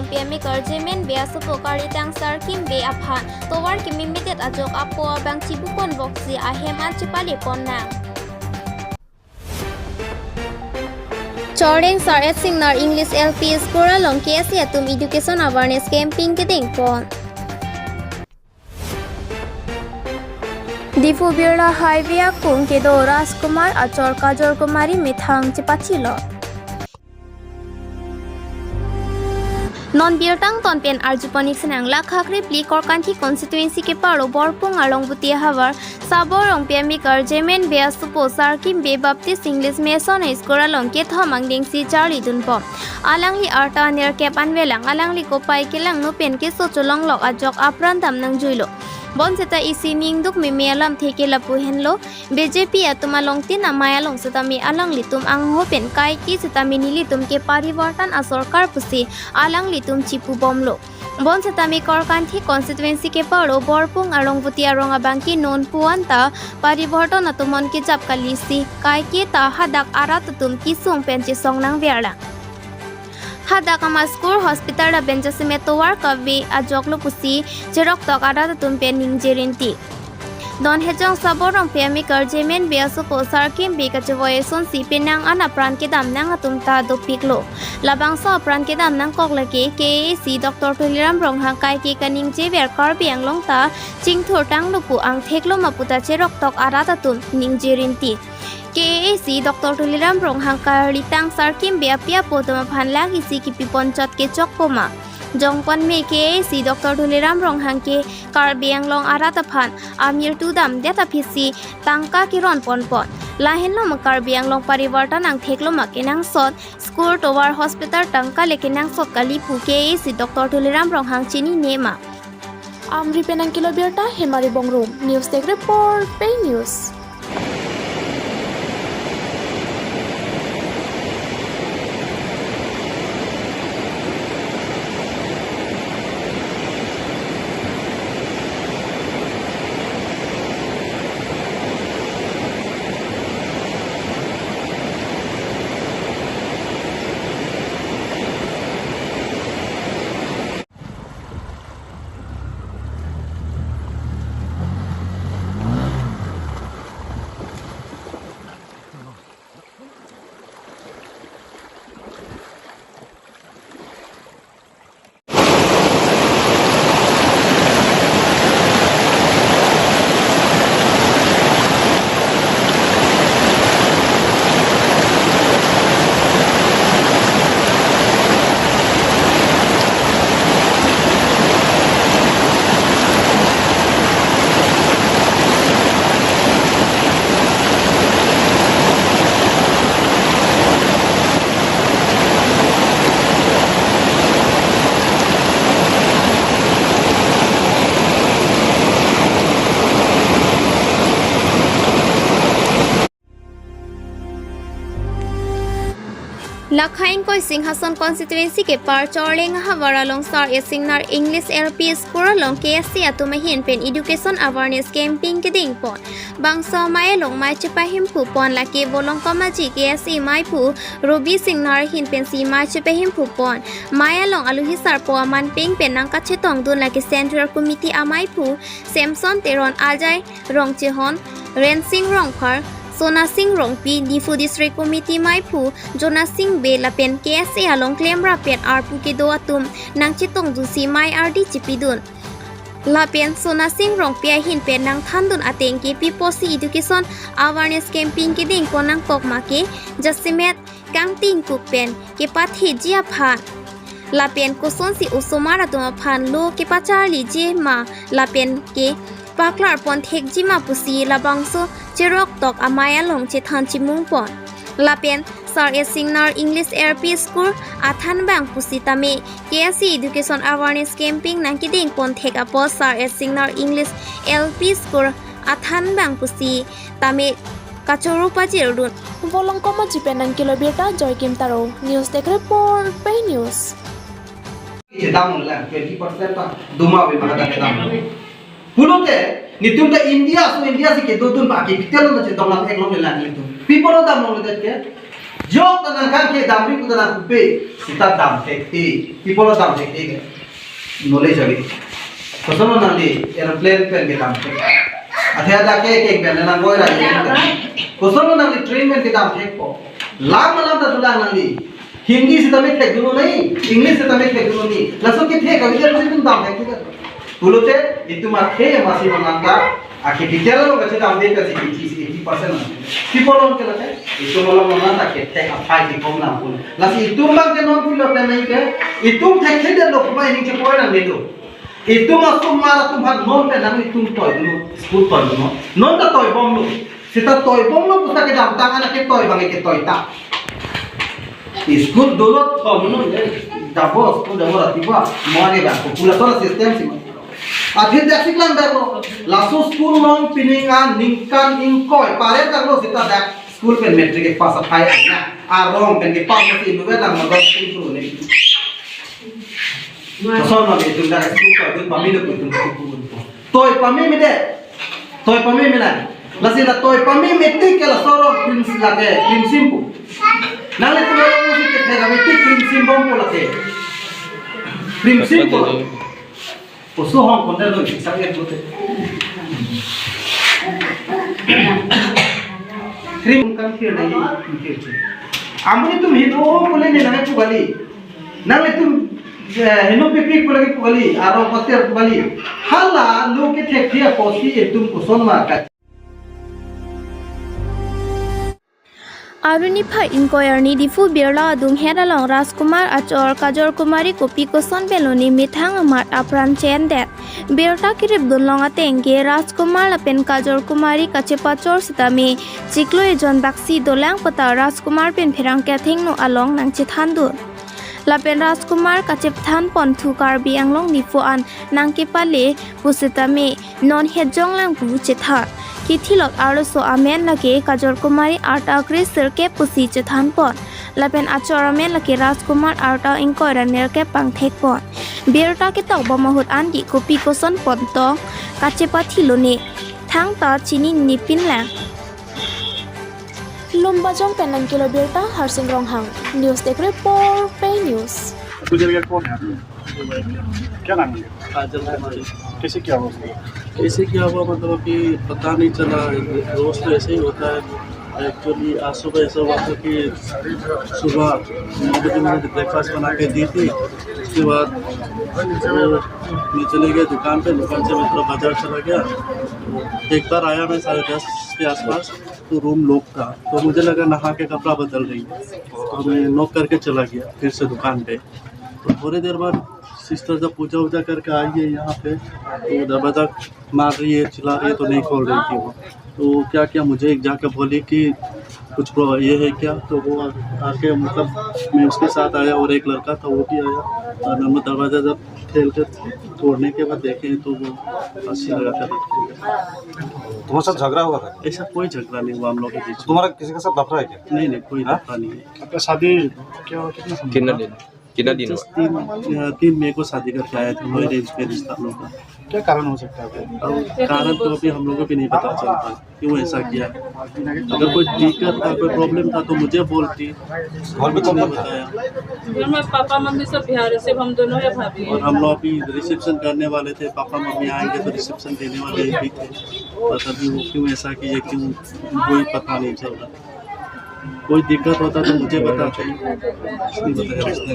long PM Karjemen Bea Supokari Tang Sar Kim Be Aphan Towar Kimimitet Ajok Apo Bang Chibukon Boxi Aheman Chipali Ponna Chording Sar at Singnar English LP School Long KSC Atum Education Awareness Camping Kiting Pon Difu Birla Haivia Kung Kedo Raskumar Achor Kajor Kumari Mithang Chipachilo Non Birtang Ton Pen Arjuponic Senang Lakhakri Pli Korkanti Constituency ke Paro Borpung Along Butia Havar Saborong Piami Karjemen Bea Supo Sarkim Be Baptist English Mason School Along Ke Thomang Ding Si Charlie Dunpom Alangli Arta Near Cap Anvelang Alangli Kopai Kelang No Pen Ke Socholong Lok Ajok Aprantam Nang Juilo Bon seta isi mingduk mi melam theke lapu henlo BJP atuma longtin amaya long seta mi alang litum ang hopen kai ki seta mi nilitum ke parivartan a sarkar pusi alang litum chipu bomlo bon seta mi korkanthi constituency ke paro borpung arong butia rong abangki non puanta parivartan atumon ke jap kalisi kai ki ta hadak aratutum ki song penchi song nang verla Hadakama School Hospital da Benjasime Towar Kavi Ajoklo Pusi Jerok Tokada Tumpe Ningjerinti Don Hejong Saborong Piami Karjemen Beasu Posar Kim Bikachavoyeson Si Penang Ana Pran Kedam Nang Atumta Dopiklo Labang Sa Pran Kedam Nang Koklake KAC Dr. Tuliram Rong Hangkai Ki Kaning Jever Karbiang Longta Jingthur Tang Lupu Ang Theklo Maputa Jerok Tok Aratatum Ningjerinti KAC Dr. Tuliram Rong Hangkar Litang Sarkim Beapia Potoma Phanlag Isi Kipi Ponchot Ke Chokpoma Jongpon Me KAC Dr. Tuliram Rong Hangke Karbiang Long Arataphan Amir Tudam Deta Pisi Tangka Kiron Ponpon Lahen Lo Karbiang Long Parivartan Ang Theklo Makinang Sot School Tower Hospital Tangka Lekinang Sot Kalipu KAC Dr. Tuliram Rong Hang Chini Nema Amri Penang Kiloberta Hemari Bongrum News Tech Report Pay News Lakhain Koi Singhason Constituency ke Par Chorling Havara Long Star Singnar English LP School Long KSC Atumahin Pen Education Awareness Camping Keding Pon Bangsa Mai Long Mai Chipahim Pu Pon Lake Bolong Kamaji KSC Mai Pu Ruby Singnar Hin Pen Si Mai Chipahim Pu Pon Maya Long Aluhisar Po Aman Ping Pen Nang Kachetong Dun Lake Central Committee Amai Pu Samson Teron Ajay Rong Chehon Ren Sing Rong Par Sona Sing Rong Pi Difu District Committee Mai Phu Jona Sing Be Lapen KSC Along Claim Rapen Arpu Ke Do Atum Nang Chitong Du Si Mai RD Chipidun Lapen Sona Sing Rong Pi Hin Pen Nang Thandun Ateng Ke Piposi Education Awareness Camping Ke Ding Ko Nang Kok Ma Ke Jasimet Kang Ting Kuk Pen Ke Pathe Jia Phan Lapen Koson Si Usomara Tuma Phan Lo Ke Pacharli Je Ma Lapen Ke Paklar Pon Thek Jima Pusi Labangso Cherok Tok Amaya Long Chethan Chimung Pon Lapen Sar Singnar English LP School Athan Bang Pusi Tame KSC Education Awareness Camping Nankiding Pon Thek Apo Sar Singnar English LP School Athan Bang Pusi Tame Kachoru Pajirudun Bolong Kamaji Penang Kiloberta Joy Kim Taro News Tech Report Pay News Jedam lah 20% tak duma be mana tak jedam Pulote nitum ta India so India se ke do tun pa ke kitel na je donglam ek long le lang le tu people da mong le ke जो तनन kan ke damri ku tana pe sita dam thekti people dam thekti knowledge agi kosono nali airplane pen ke dam thek athya da ke pen na goi ra ye kosono nali train pen ke dam thek ko lam da dula nali Hindi से तमिल थेक दुनो नहीं English से तमिल थेक दुनो नहीं लसो के थे कविता से तुम दाम थेक कर बोलोते इतु माथे मासी बनाता आके टीचर लोग अच्छे दाम दे कर 80% people on के लगे इतु वाला मना ता के थेक अफाई की कम ना बोल लसी इतु मांग के नॉन फिल होता नहीं के इतु थेक से दे लोग माय नीचे कोई ना ले दो इतु मासु मारा तुम भाग नॉन पे ना तुम तोय दुनो स्कूल तोय दुनो नॉन ता तोय बम लो सिता तोय बम लो पुस्तक के दाम तांगा ना के तोय बांगे के तोय ता स्कूल दोनों थोनो दाबो स्कूल दाबो रातिबा मारे बा पॉपुलेशन सिस्टम सिम आधे देसिक लान दाबो लासो स्कूल नॉन पिनिंगा निंकान इंकोय पारे दाबो सिता दा स्कूल पे मैट्रिक के पास फाय ना आ रोंग पेन के पास से नुवे ला मगो स्कूल ने तो सोनो ने तुम दा स्कूल का तुम पमी ने तुम तोय पमी में दे तोय पमी में ना लसी ला तोय पमी में टिक के ला सोरो प्रिंस लागे प्रिंसिपल नाले तुम्हारे मुझे कितने का मिट्टी प्रिंसिपल बम बोलते प्रिंसिपल उसको हम कौन लोग सब एक बोलते क्रीम कम फिर नहीं आमने तुम हिनो बोले नहीं ना तू वाली नाले तुम हिनो पिपिक बोले की वाली आरो पत्ते वाली हाला लोग के ठेक दिया पोसी तुम को सोन मार का Arunifa inquiry difu birla dung heralong Rajkumar Achor Kajor Kumari Kopi Koson Beloni Mithang Amat Apran Chen that Birta Kirib Dunlong Atenge Rajkumar Lapen Kajor Kumari Kachepachor Sitami Chiklo John Baksi Dolang Pata Rajkumar Pen Perang Kathing no along Nang Chithandu Lapen Rajkumar Kachepthan Pon Thukar Bianglong Nifuan Nang Kipale Pusitami Non Hejong Lang Bu Chithar Kitilot Arso Amen Lake Kajor Kumari Arta Chris Sirke Pusi Chethan Pon Lapen Achor Amen Lake Rajkumar Arta Inkoira Nerke Pang Thek Pon Birta Kitok Bamahut Andi Kopi Koson Pon Tong Kachepathi Lone Thang Ta Chini Nipin Lang Lumbajong Penang Kilo Birta Harsing Ronghang News Tech Report Pay News गुजर गया कौन है क्या नाम है काजल कुमारी कैसे क्या हुआ उसको? ऐसे क्या हुआ मतलब कि पता नहीं चला रोज तो ऐसे ही होता है एक्चुअली आज सुबह ऐसा हुआ था कि सुबह 9 बजे मैंने ब्रेकफास्ट बना के दी थी उसके बाद मैं चले गया दुकान पे दुकान से मैं थोड़ा बाजार चला गया एक बार आया मैं 10:30 के आसपास तो रूम लॉक था तो मुझे लगा नहा के कपड़ा बदल रही है तो मैं नॉक करके चला गया फिर से दुकान पे तो थोड़ी देर बाद सिस्टर जब पूजा वूजा करके आई है यहाँ पे तो दरवाज़ा मार रही है चिल्ला रही है तो नहीं खोल रही थी वो तो क्या किया मुझे एक जाकर बोली कि कुछ ये है क्या तो वो आके मतलब मैं उसके साथ आया और एक लड़का था वो भी आया और हम दरवाज़ा जब खेल कर तोड़ने के बाद देखे तो वो हंसी लगा कर तुम्हारे साथ झगड़ा हुआ था? ऐसा कोई झगड़ा नहीं हुआ हम लोग के बीच में। तुम्हारा किसी के साथ लफड़ा है क्या? नहीं कोई लफड़ा नहीं है। आपका शादी क्या हुआ कितना समय? कितना दिन Just 3 मई को शादी करके आए थे मेरे अरेंज पे रिश्ता हम लोग का। क्या कारण हो सकता है? अब कारण तो अभी हम लोगों को नहीं पता चलता क्यों ऐसा किया। अगर कोई दिक्कत था कोई प्रॉब्लम था तो मुझे बोलती घर में कौन कौन था? घर में पापा मम्मी सब बिहार से हम दोनों है भाभी और हम लोग अभी रिसेप्शन करने वाले थे पापा मम्मी आएंगे तो रिसेप्शन देने वाले भी थे और अभी वो क्यों ऐसा किया क्यों कोई पता नहीं चल रहा। कोई दिक्कत होता तो मुझे बताते नहीं बताया उसने।